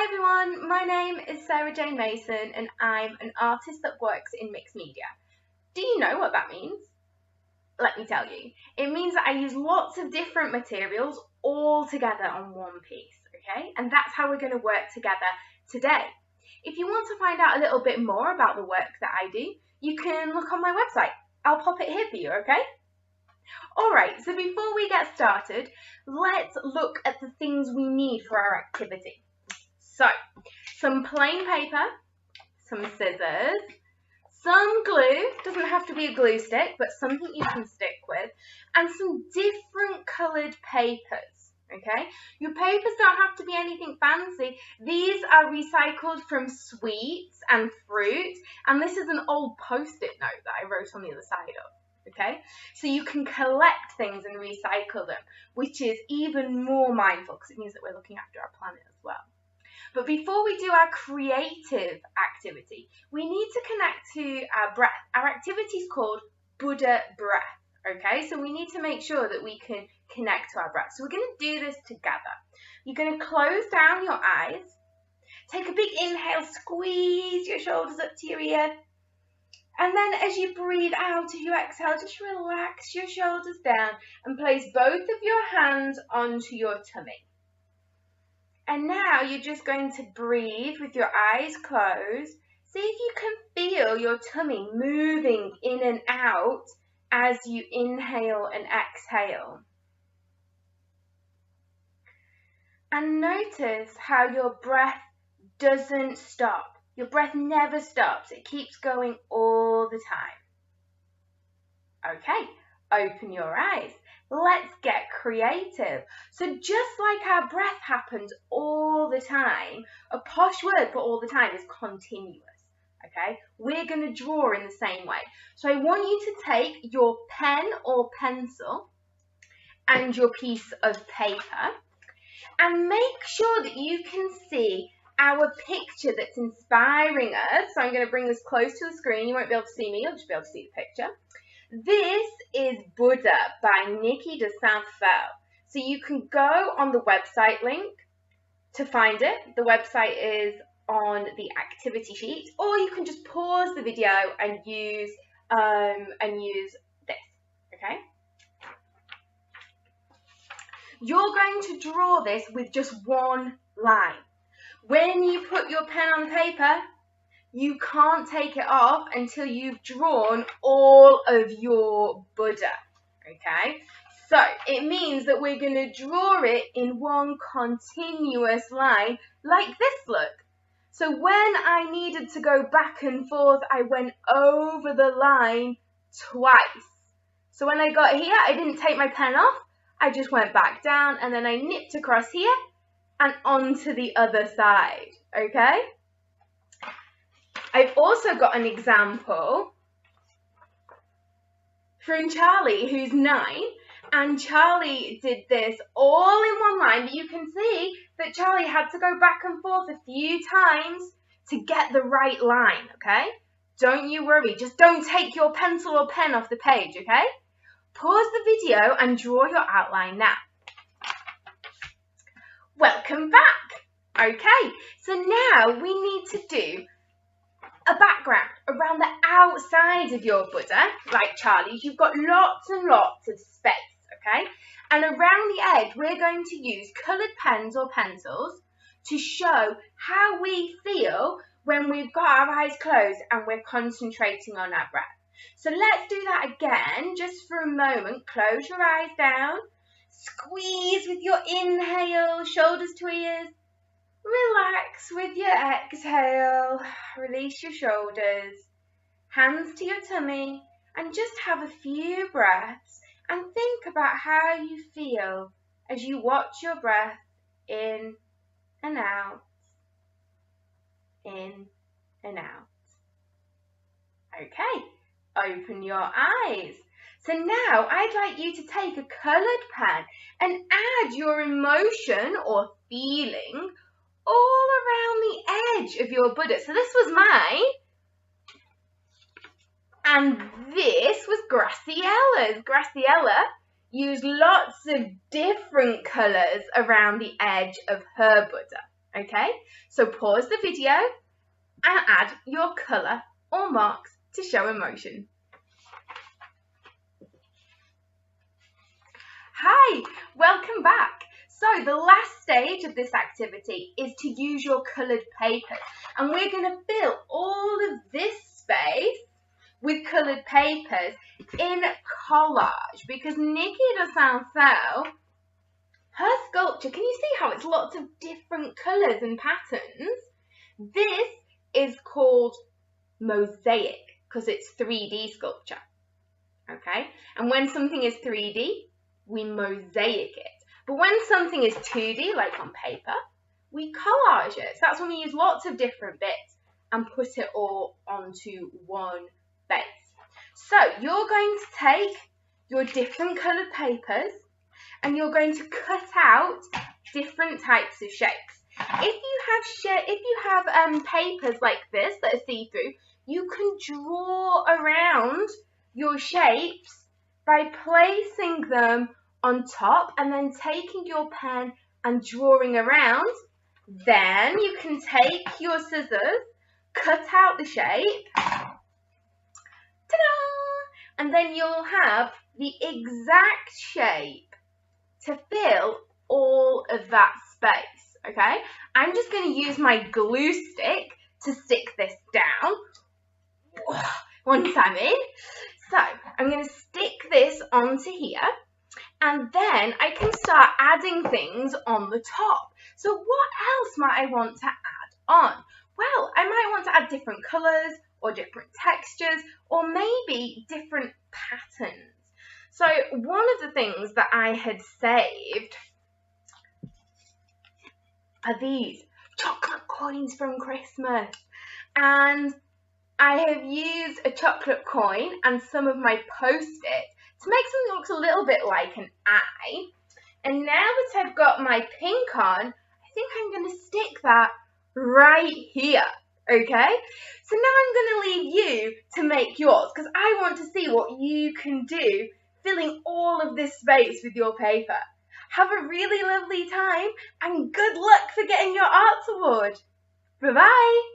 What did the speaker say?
Hi everyone, my name is Sarah Jane Mason and I'm an artist that works in mixed media. Do you know what that means? Let me tell you. It means that I use lots of different materials all together on one piece, okay? And that's how we're going to work together today. If you want to find out a little bit more about the work that I do, you can look on my website. I'll pop it here for you, okay? Alright, so before we get started, let's look at the things we need for our activity. So, some plain paper, some scissors, some glue, doesn't have to be a glue stick, but something you can stick with, and some different coloured papers, okay? Your papers don't have to be anything fancy. These are recycled from sweets and fruit, and this is an old post-it note that I wrote on the other side of, okay? So you can collect things and recycle them, which is even more mindful because it means that we're looking after our planet as well. But before we do our creative activity, we need to connect to our breath. Our activity is called Buddha breath, okay? So we need to make sure that we can connect to our breath. So we're going to do this together. You're going to close down your eyes, take a big inhale, squeeze your shoulders up to your ear, and then as you breathe out as you exhale, just relax your shoulders down and place both of your hands onto your tummy. And now you're just going to breathe with your eyes closed. See if you can feel your tummy moving in and out as you inhale and exhale. And notice how your breath doesn't stop. Your breath never stops. It keeps going all the time. Okay, open your eyes. Let's get creative. So just like our breath happens all the time, a posh word for all the time is continuous, okay? We're going to draw in the same way. So I want you to take your pen or pencil and your piece of paper and make sure that you can see our picture that's inspiring us. So I'm going to bring this close to the screen. You won't be able to see me, you'll just be able to see the picture. This is Buddha by Nikki de Saint-Fel. So you can go on the website link to find it. The website is on the activity sheet, or you can just pause the video and use this, okay? You're going to draw this with just one line. When you put your pen on paper, you can't take it off until you've drawn all of your Buddha, okay? So it means that we're going to draw it in one continuous line like this, look. So when I needed to go back and forth, I went over the line twice. So when I got here, I didn't take my pen off. I just went back down and then I nipped across here and onto the other side, okay? I've also got an example from Charlie, who's 9, and Charlie did this all in one line, but you can see that Charlie had to go back and forth a few times to get the right line, okay? Don't you worry, just don't take your pencil or pen off the page, okay? Pause the video and draw your outline now. Welcome back. Okay, so now we need to do a background around the outside of your Buddha, like Charlie's. You've got lots and lots of space, okay? And around the edge, we're going to use coloured pens or pencils to show how we feel when we've got our eyes closed and we're concentrating on our breath. So let's do that again, just for a moment. Close your eyes down, squeeze with your inhale, shoulders to ears. Relax with your exhale, release your shoulders, hands to your tummy, and just have a few breaths and think about how you feel as you watch your breath in and out, in and out. Okay, open your eyes. So now I'd like you to take a coloured pen and add your emotion or feeling all around the edge of your Buddha. So this was mine, and this was Graciella's. Graciella used lots of different colours around the edge of her Buddha. Okay, so pause the video and add your colour or marks to show emotion. Hi, welcome back. So the last stage of this activity is to use your coloured papers, and we're going to fill all of this space with coloured papers in collage, because Nikki de Salcedo, her sculpture, can you see how it's lots of different colours and patterns? This is called mosaic because it's 3D sculpture, okay? And when something is 3D, we mosaic it. But when something is 2D, like on paper, we collage it. So that's when we use lots of different bits and put it all onto one base. So you're going to take your different coloured papers and you're going to cut out different types of shapes. If you have papers like this that are see-through, you can draw around your shapes by placing them on top and then taking your pen and drawing around. Then you can take your scissors, cut out the shape, ta-da! And then you'll have the exact shape to fill all of that space, okay? I'm just going to use my glue stick to stick this down once I'm in. So I'm going to stick this onto here, and then I can start adding things on the top. So what else might I want to add on? Well, I might want to add different colours or different textures or maybe different patterns. So one of the things that I had saved are these chocolate coins from Christmas. And I have used a chocolate coin and some of my Post-its to make something that looks a little bit like an eye. And now that I've got my pink on, I think I'm going to stick that right here, okay? So now I'm going to leave you to make yours because I want to see what you can do filling all of this space with your paper. Have a really lovely time and good luck for getting your arts award. Bye-bye.